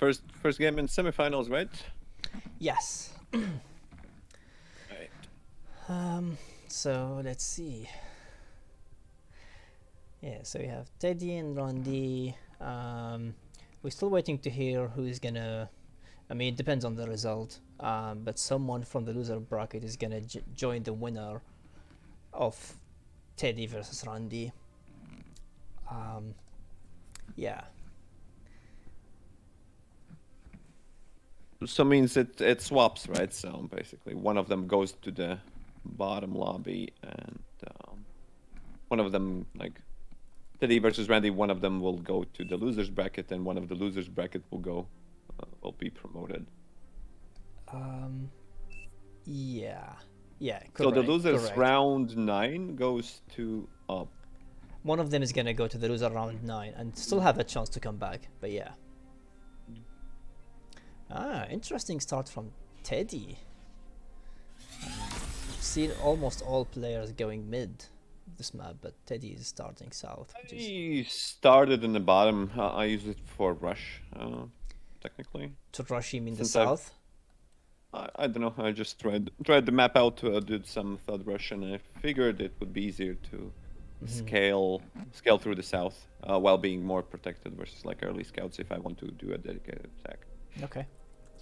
right, first game in semifinals, right? Yes. Right. So let's see. Yeah, so we have Teddy and Randy. We're still waiting to hear who is gonna. I mean, it depends on the result. But someone from the loser bracket is gonna join the winner of Teddy versus Randy. Yeah. So means it swaps, right? So basically, one of them goes to the bottom lobby, and one of them, like Teddy versus Randy, one of them will go to the losers bracket, and one of the losers bracket will be promoted. Yeah. Yeah. So the Correct. losers Correct. round 9 goes to up. One of them is gonna go to the loser round 9 and still have a chance to come back. But yeah. Interesting start from Teddy. Seen almost all players going mid this map, but Teddy is starting south, which is I started in the bottom. I use it for rush, technically. to rush him in the Since I've south. I don't know. I just tried the map out to did some third rush, and I figured it would be easier to scale through the south while being more protected versus like early scouts if I want to do a dedicated attack. Okay.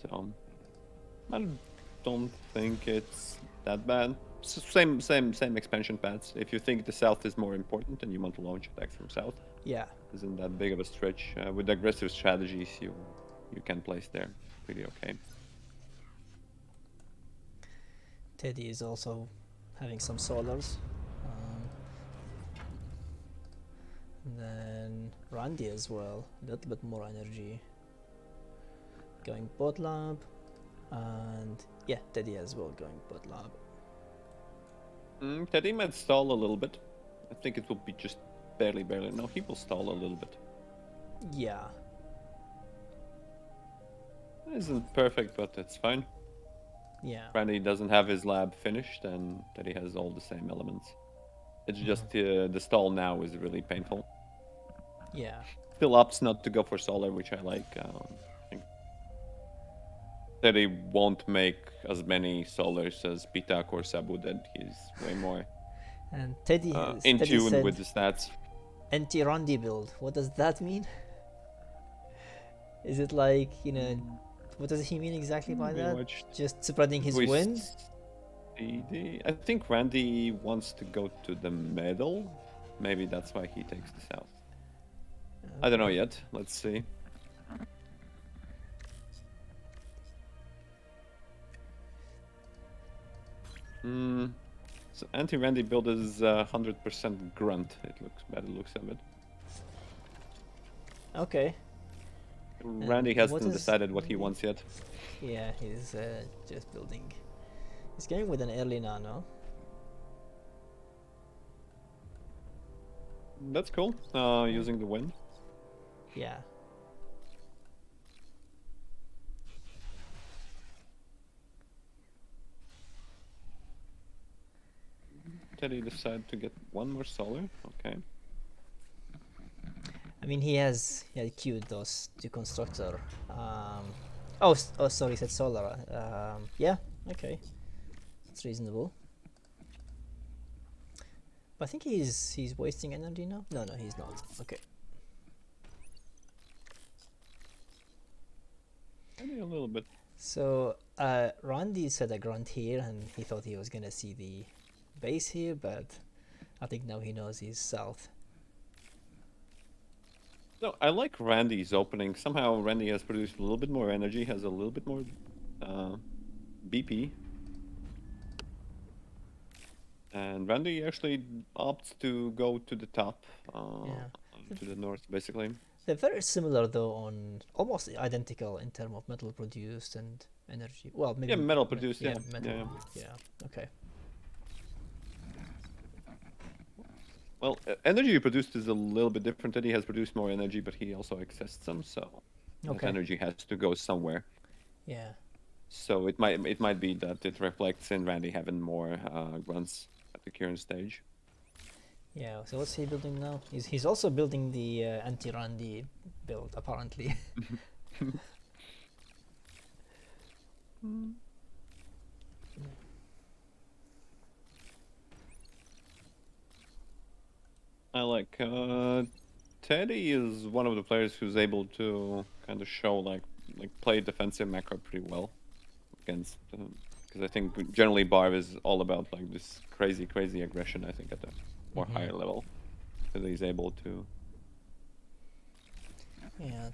So I don't think it's that bad. Same expansion paths. If you think the south is more important and you want to launch attacks from south, Yeah. isn't that big of a stretch. With aggressive strategies, you can place there pretty okay. Teddy is also having some solars. Then Randy as well, a little bit more energy. Going bot lab, and yeah, Teddy as well going bot lab. Teddy might stall a little bit. I think it will be just barely. No, he will stall a little bit. Yeah. It isn't perfect, but it's fine. Yeah. Randy doesn't have his lab finished, and Teddy has all the same elements. It's just the stall now is really painful. Yeah. Still opts not to go for solar, which I like. I think Teddy won't make as many solars as Pitak or Sabu did. He's way more And Teddy in Teddy tune said with the stats. anti-Randy build. What does that mean? Is it like, what does he mean exactly by We that? watched Just spreading his wind? I think Randy wants to go to the middle. Maybe that's why he takes the south. I don't know yet. Let's see. So anti-Randy build is 100% grunt. It looks bad. It looks of it. Okay. Randy what hasn't is decided what he Randy? wants yet. Yeah, he's just building. He's going with an early nano. That's cool. Using the wind. Yeah. Teddy decided to get one more solar. Okay. I mean, he had queued those two constructor. Oh, sorry, he said solar. Yeah, okay, it's reasonable. But I think he's wasting energy now. No, he's not. Okay. Maybe a little bit. So Randy said a grunt here, and he thought he was gonna see the base here, but I think now he knows he's south. No, I like Randy's opening. Somehow Randy has produced a little bit more energy, has a little bit more BP. And Randy actually opts to go to the top, to the north, basically. They're very similar though, on almost identical in terms of metal produced and energy. Well, maybe Yeah, metal produced, yeah. metal. Yeah. Okay. Well, energy produced is a little bit different. Teddy has produced more energy, but he also accessed some, so that energy has to go somewhere. Yeah. So it might be that it reflects in Randy having more grunts at the current stage. Yeah. So what's he building now? He's also building the anti-Randy build apparently. I like Teddy is one of the players who's able to kind of show like play defensive macro pretty well against because I think generally Barv is all about like this crazy aggression. I think at a more higher level, so he's able to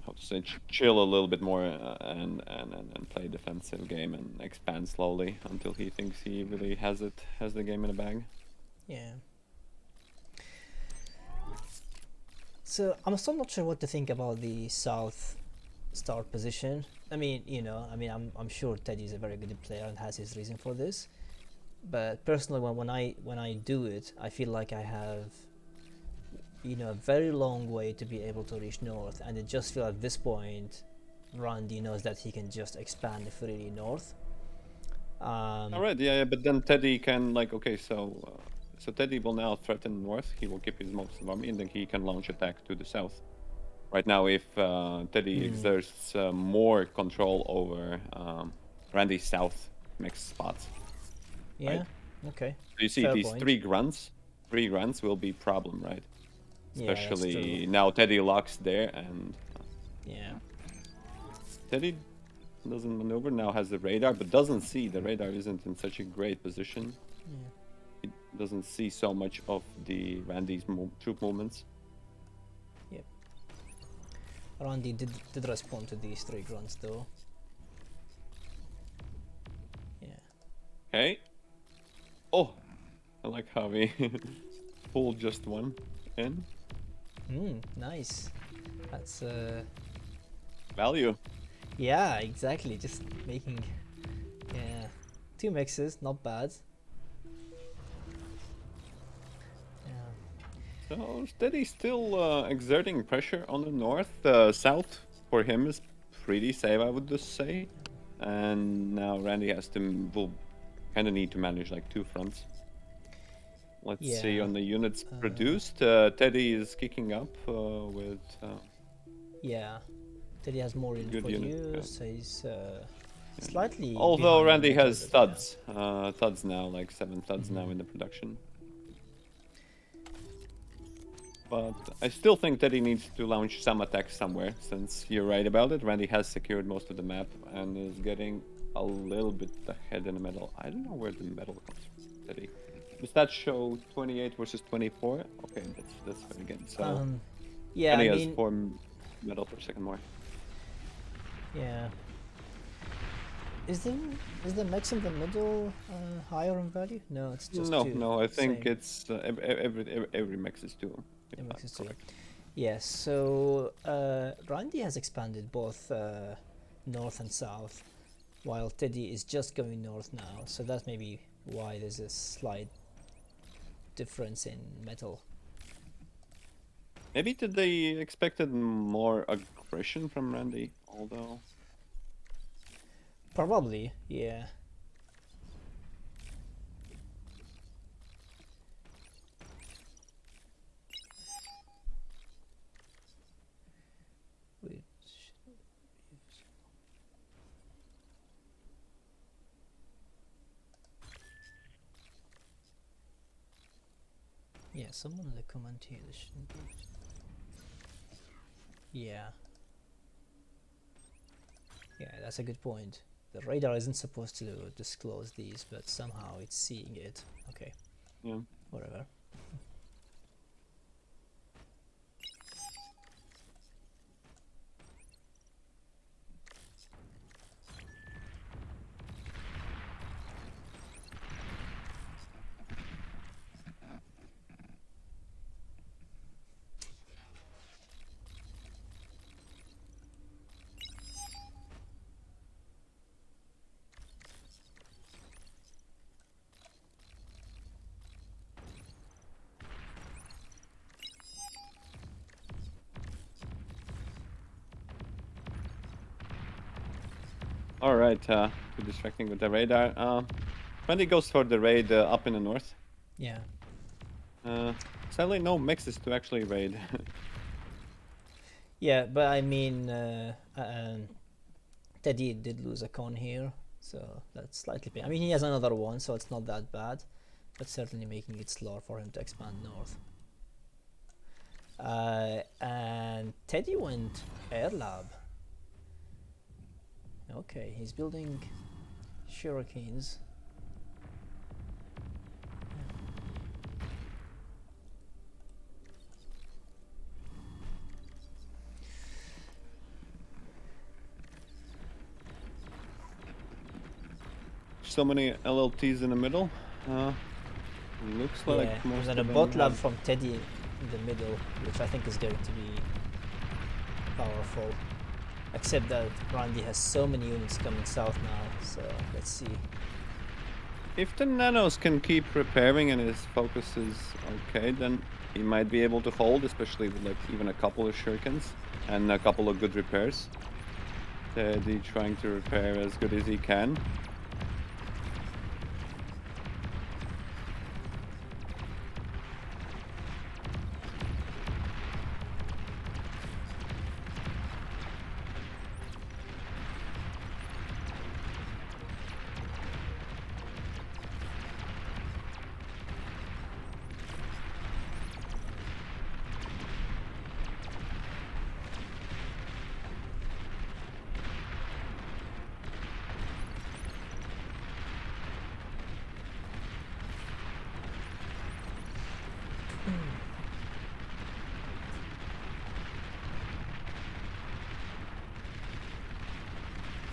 how to say chill a little bit more and play defensive game and expand slowly until he thinks he really has the game in a bag. Yeah. So I'm still not sure what to think about the South start position. I mean, I'm sure Teddy is a very good player and has his reason for this. But personally, when I do it, I feel like I have, a very long way to be able to reach north, and I just feel at this point, Randy knows that he can just expand freely north. All right, yeah, but then Teddy can so Teddy will now threaten north. He will keep his most of army, and then he can launch attack to the south. Right now, if Teddy exerts more control over Randy's south mix spots, Yeah. right? Okay. So you see Fair these point. three grunts will be problem, right? Yeah, that's Especially true. now Teddy locks there, and Yeah. Teddy doesn't maneuver now, has the radar, but doesn't see. The radar isn't in such a great position. Yeah. It doesn't see so much of the Randy's troop movements. Yep. Randy did respond to these 3 grunts though. Yeah. Okay. Oh, I like how we pulled just one in. Nice. That's Value. yeah, exactly. Just making 2 mixes, not bad. Yeah. So Steady still exerting pressure on the north. South for him is pretty safe, I would just say. And now Randy will kind of need to manage like 2 fronts. Let's see Yeah. on the units produced. Teddy is kicking up with Yeah. Teddy has more in good unit. produce, so he's slightly Although behind Randy metal, has but thuds, thuds now, like 7 thuds now in the production. But I still think Teddy needs to launch some attacks somewhere, since you're right about it. Randy has secured most of the map and is getting a little bit ahead in the medal. I don't know where the medal comes from, Teddy. Does that show 28 versus 24? Okay, that's very good. So yeah, Teddy I has mean, 4 medal per second more. yeah. Is the max in the middle higher in value? No, it's just No, 2. no, I think Same. it's every max is 2. If Max I'm is 2. correct. Yes, so Randy has expanded both north and south, while Teddy is just going north now. So that's maybe why there's a slight difference in metal. Maybe they expected more aggression from Randy, although Probably, yeah. Which yeah, someone in the comment here. This shouldn't be. Yeah. Yeah, that's a good point. The radar isn't supposed to disclose these, but somehow it's seeing it. Okay, yeah. whatever. All right, too distracting with the radar. Randy goes for the raid up in the north. Yeah. Sadly, no mixes to actually raid. Yeah, but I mean, Teddy did lose a con here, So that's slightly pain. I mean, he has another one, so it's not that bad, but certainly making it slower for him to expand north. And Teddy went Air Lab. Okay, he's building Shurikens. So many LLTs in the middle. Looks like Yeah, most and of a them bot lab have- from Teddy in the middle, which I think is going to be powerful. Except that Randy has so many units coming south now, so let's see. If the nanos can keep repairing and his focus is okay, then he might be able to hold, especially with like even a couple of shurikens and a couple of good repairs. Teddy trying to repair as good as he can.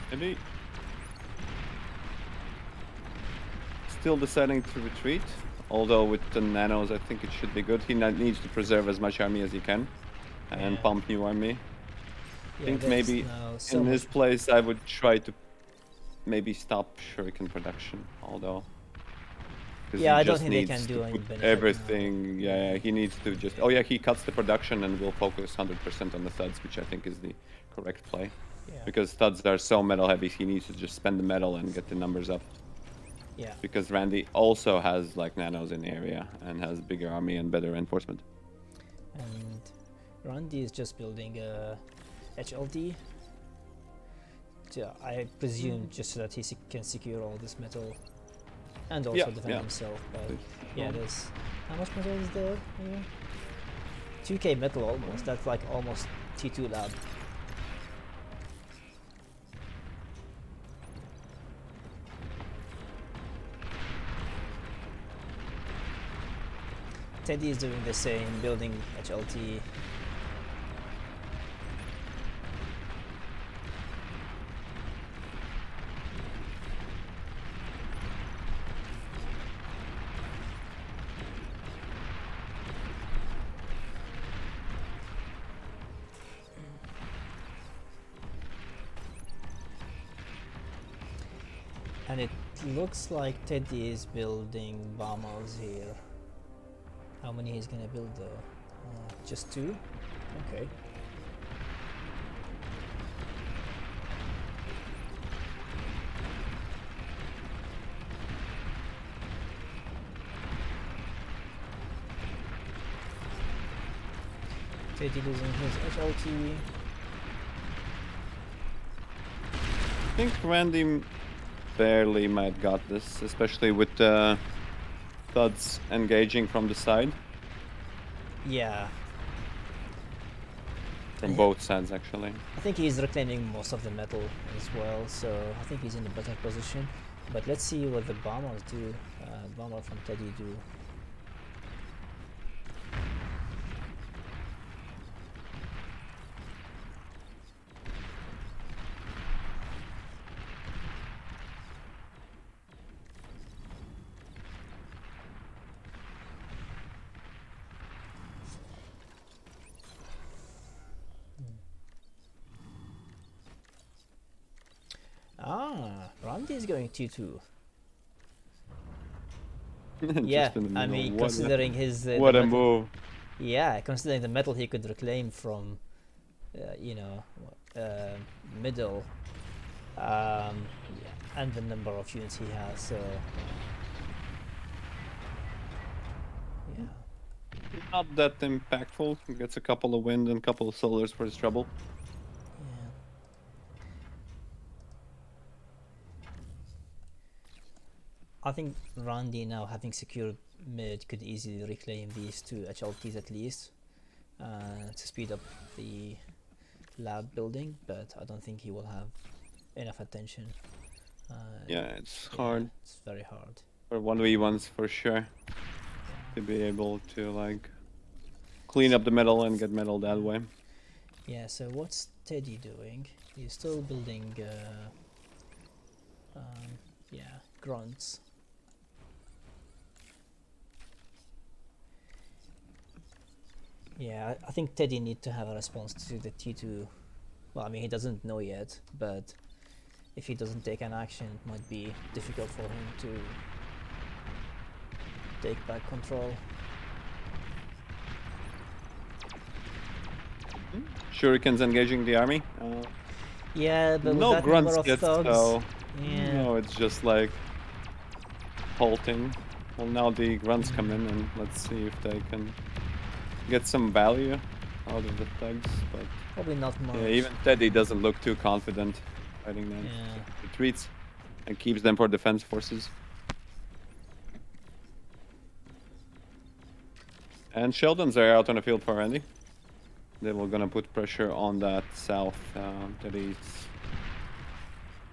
Teddy still deciding to retreat, although with the nanos I think it should be good. He needs to preserve as much army as he can and Yeah. pump new army. I think there's maybe now so in much. his place I would try to maybe stop shuriken production, although. 'Cause Yeah, he I don't just think they needs can to do any put benefit now. everything. Yeah, he needs to just. Oh yeah, he cuts the production and will focus 100% on the studs, which I think is the correct play. Yeah. Because studs are so metal heavy, he needs to just spend the metal and get the numbers up. Yeah. Because Randy also has like nanos in the area and has bigger army and better enforcement. And Randy is just building a HLD. I presume just so that he can secure all this metal and also defend himself. But yeah, there's how much metal is there? Yeah. 2k metal almost. That's like almost T2 lab. Teddy is doing the same, building HLT. And it looks like Teddy is building bombers here. How many he's gonna build though? Just 2? Okay. Teddy losing his HLT. I think Randy barely might got this, especially with thuds engaging from the side. Yeah. From both sides, actually. I think he's reclaiming most of the metal as well, so I think he's in a better position. But let's see what the bombers do. Bomber from Teddy do. Randy is going T2. Yeah, I mean, considering his... what a move. Yeah, considering the metal he could reclaim from, middle, yeah, and the number of units he has, so... Yeah. Not that impactful. He gets a couple of wind and a couple of solars for his trouble. I think Randy now having secured mid could easily reclaim these two HLTs at least to speed up the lab building, but I don't think he will have enough attention. Yeah, it's hard It's very hard. for 1v1s for sure to be able to like clean up the metal and get metal that way. Yeah, so what's Teddy doing? He's still building yeah, grunts. Yeah, I think Teddy need to have a response to the T2. Well, I mean, he doesn't know yet, but if he doesn't take an action, it might be difficult for him to take back control. Shurikens engaging the army. Yeah, but with No that grunts number of yet, thugs, so yeah. no, it's just like halting. Well, now the grunts come in, and let's see if they can get some value out of the thugs. But Probably not much. yeah, even Teddy doesn't look too confident fighting them. Yeah. Retreats and keeps them for defense forces. And Sheldons are out on the field for Randy. They were gonna put pressure on that south Teddy's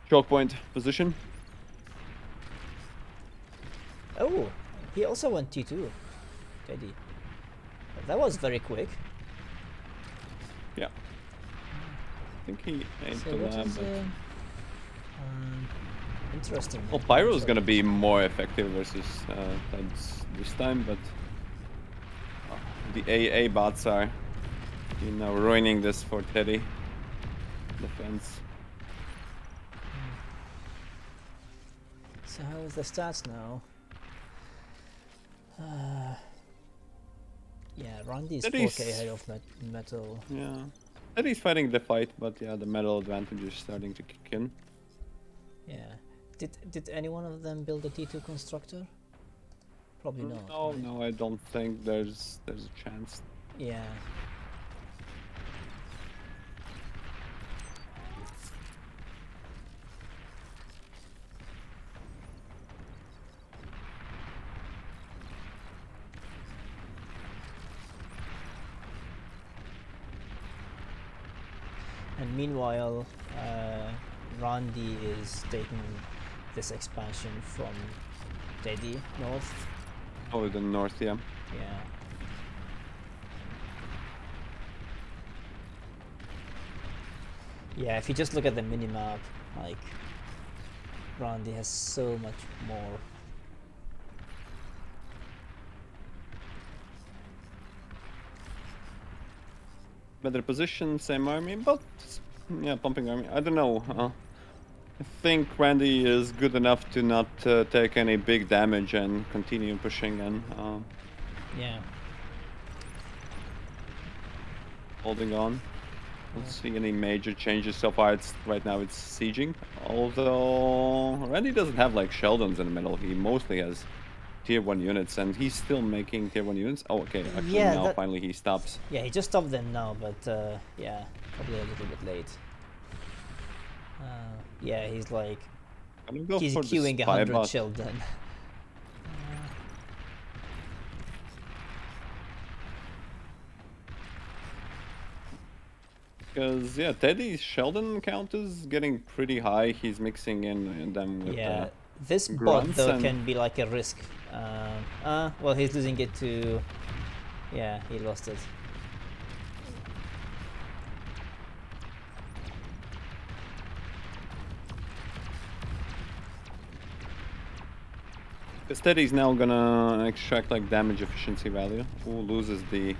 choke point position. Oh, he also went T2, Teddy. That was very quick. Yeah. I think he aimed So to what that. is But... interesting? Well, Pyro's gonna be more effective versus thugs this time, but the AA bots are, you know, ruining this for Teddy. Defense. So how is the stats now? Yeah, Randy's Teddy's- 4k ahead of metal. Yeah. Teddy's fighting the fight, but yeah, the metal advantage is starting to kick in. Yeah. Did any one of them build a T2 constructor? Probably not. No, right? no, I don't think there's a chance. Yeah. And meanwhile, Randy is taking this expansion from Teddy north. Oh, the north, yeah. Yeah. Yeah, if you just look at the minimap, like, Randy has so much more. Better position, same army, but yeah, pumping army. I don't know. I think Randy is good enough to not take any big damage and continue pushing and Yeah. holding on. Don't see any major changes so far. It's right now it's sieging. Although Randy doesn't have like Sheldons in the middle. He mostly has tier 1 units, and he's still making tier 1 units. Oh, okay. Actually, Yeah, now that- finally he stops. Yeah, he just stopped them now, but yeah, probably a little bit late. Yeah, he's like, I'm gonna go he's for the queuing spy 100 bot. Sheldon. Because yeah, Teddy's Sheldon count is getting pretty high. He's mixing in them with Yeah, this bot grunts though and- can be like a risk. Well, he's losing it to. Yeah, he lost it. Teddy's now gonna extract like damage efficiency value. Who loses the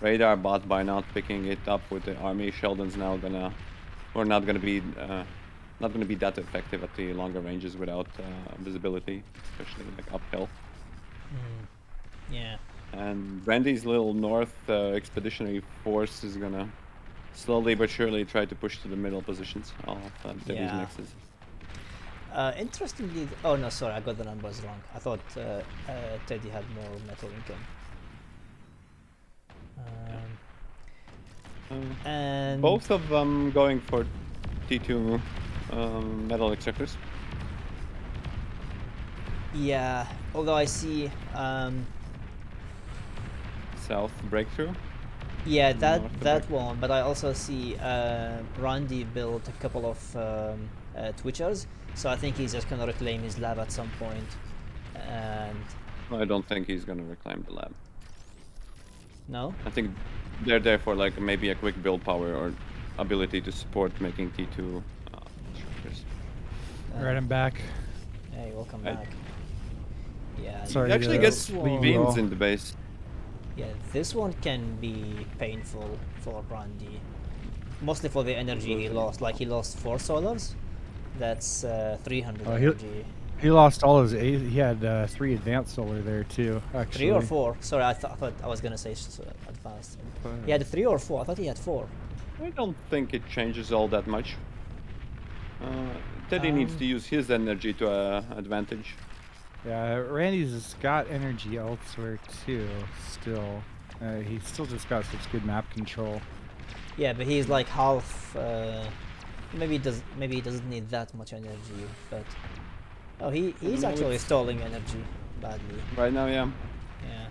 radar bot by not picking it up with the army? Sheldon's now gonna, or not gonna be that effective at the longer ranges without visibility, especially like uphill. Yeah. And Randy's little north expeditionary force is gonna slowly but surely try to push to the middle positions of Teddy's Yeah. mixes. Interestingly, oh no, sorry, I got the numbers wrong. I thought Teddy had more metal income. And Both of them going for T2 metal extractors. Yeah, although I see, South breakthrough. yeah, that North that breakthrough. one, but I also see Randy built a couple of Twitchers, so I think he's just gonna reclaim his lab at some point. And I don't think he's gonna reclaim the lab. no, I think they're there for like maybe a quick build power or ability to support making T2 structures. Alright, I'm back. hey, welcome Right. back. Yeah, Sorry He actually to gets leave you beams all. in the base. yeah, this one can be painful for Randy, mostly for the energy he lost. Like he lost 4 solars. That's 300 Oh, energy. he lost all his. He had 3 advanced solar there too. Actually. 3 or 4? Sorry, I thought I was gonna say advanced. He had 3 or 4. I thought he had 4. I don't think it changes all that much. Teddy needs to use his energy to advantage. Yeah, Randy's got energy elsewhere too. Still, he still just got such good map control. Yeah, but he's like half. Maybe he doesn't need that much energy, but oh, he's No, actually it's- stalling energy badly. Right now, yeah. Yeah,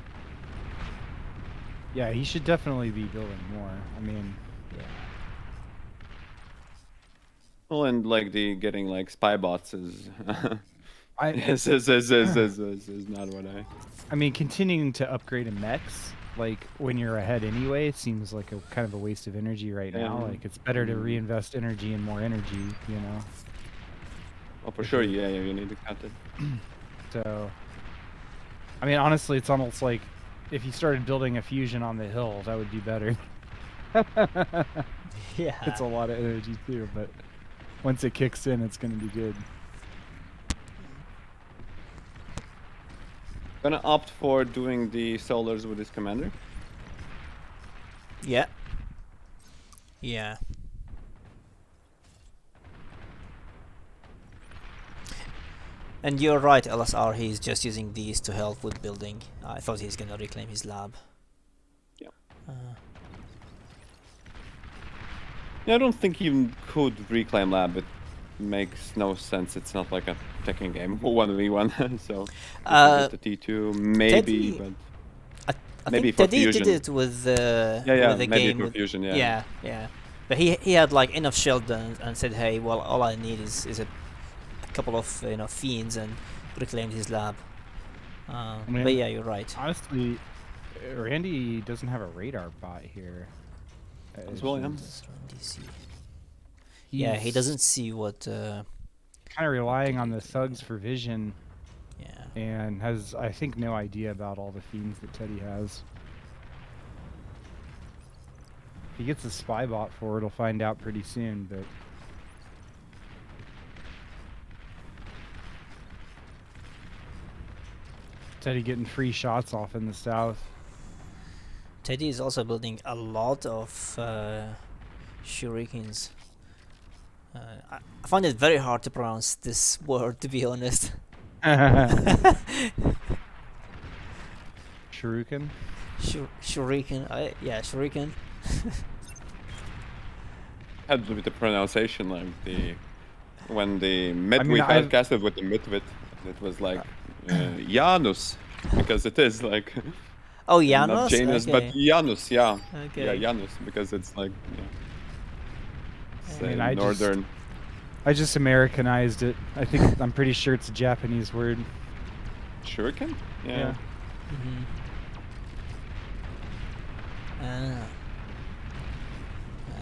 Yeah, he should definitely be building more. I mean, yeah. Well, and like the getting like spy bots is I is not what I. I mean, continuing to upgrade a mechs, like when you're ahead anyway, seems like a kind of a waste of energy right now. Yeah. Like it's better to reinvest energy in more energy, you know. Oh, for sure, yeah, you need to cut it. So, I mean, honestly, it's almost like if you started building a fusion on the hill, that would be better. Yeah. It's a lot of energy too, but once it kicks in, it's going to be good. Gonna opt for doing the solars with his commander. Yeah. Yeah. And you're right, LSR. He's just using these to help with building. I thought he's gonna reclaim his lab. Yeah. Uh, Yeah, I don't think he could reclaim lab. It makes no sense. It's not like a Tekken game 1v1. So Uh, the T2 maybe, Teddy- but I maybe think for Teddy fusion. did it with yeah, with the maybe game for with fusion. Yeah. yeah. But he had like enough shield and said, hey, well, all I need is a couple of fiends and reclaimed his lab. mean, But yeah, you're right. Honestly, Randy doesn't have a radar bot here. As well, yeah. Let's run DC. Yeah, he doesn't see what. Kind of relying on the thugs for vision, Yeah. and has, I think, no idea about all the fiends that Teddy has. If he gets a spy bot for it, he'll find out pretty soon, but... Teddy getting free shots off in the south. Teddy is also building a lot of shurikens. I find it very hard to pronounce this word, to be honest. Shuriken? Shuriken. Yeah, shuriken. Had with the pronunciation, like when the mid mean, we I've- casted with the midwit, it was like Janus, because it is like Oh, not Janos. Janus, Okay. but Janus, yeah. Okay. Yeah, Janus, because it's like I mean, I just- northern. I just Americanized it. I'm pretty sure it's a Japanese word. Shuriken? Yeah. Mhm. Ah.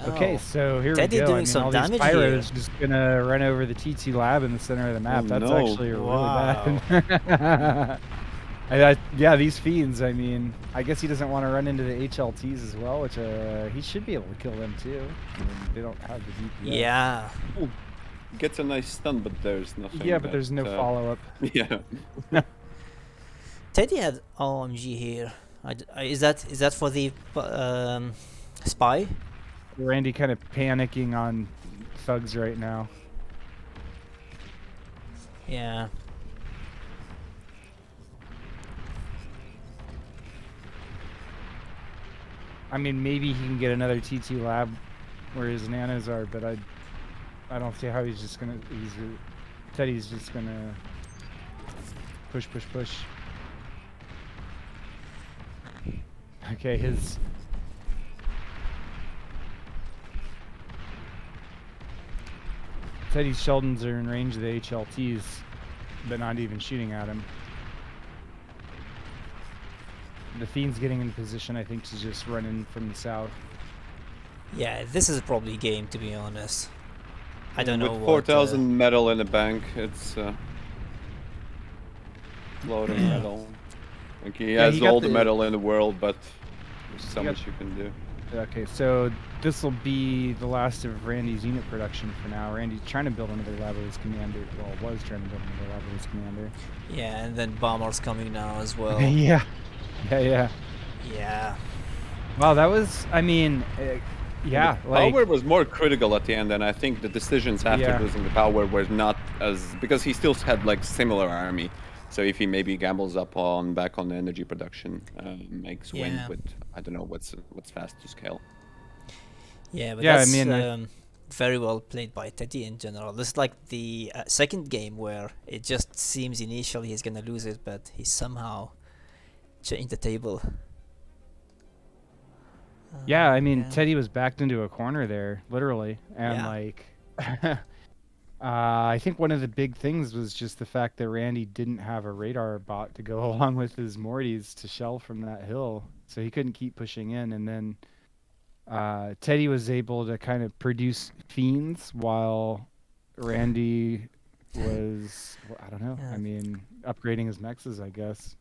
Okay, Oh. so here Teddy we go. doing I mean, some all these damage pyros just gonna run over the TT lab in the center of the map. Oh, That's no. actually really Wow. bad. Yeah, these fiends. I mean, I guess he doesn't want to run into the HLTs as well, which he should be able to kill them too. I mean, they don't have the DPS. Yeah. Ooh, gets a nice stun, but there's nothing. Yeah, but there's no that, follow-up. Yeah. Teddy had OMG here. Is that for the spy? Randy kind of panicking on thugs right now. Yeah. I mean, maybe he can get another TT lab where his nanos are, but I don't see how he's just gonna. Teddy's just gonna push, push, push. Okay, his... Teddy Sheldons are in range of the HLTs, but not even shooting at him. The Fiend's getting in position, I think, to just run in from the south. Yeah, this is probably game, to be honest. I don't know With what... 4,000 metal in the bank, it's floating metal. Like he Yeah, has he got all the the- metal in the world, but there's so got- much you can do. Okay, so this will be the last of Randy's unit production for now. Randy's trying to build another Labor's Commander. Well, was trying to build another Labor's Commander. Yeah, and then Bomber's coming now as well. Yeah. Yeah. Yeah. Wow, that was, I mean, yeah, The like... power was more critical at the end, and I think the decisions after Yeah. losing the power were not as, because he still had like similar army. So if he maybe gambles up on back on the energy production, makes win Yeah. with, I don't know what's fast to scale. Yeah, but Yeah, I that's mean, very well played by Teddy in general. This is like the second game where it just seems initially he's gonna lose it, but he somehow changed the table. Yeah, I mean, yeah. Teddy was backed into a corner there, literally. And, Yeah. like, I think one of the big things was just the fact that Randy didn't have a radar bot to go along with his Mortys to shell from that hill. So he couldn't keep pushing in. And then Teddy was able to kind of produce Fiends while Randy was, well, I don't know, Yeah. I mean, upgrading his mexes, I guess.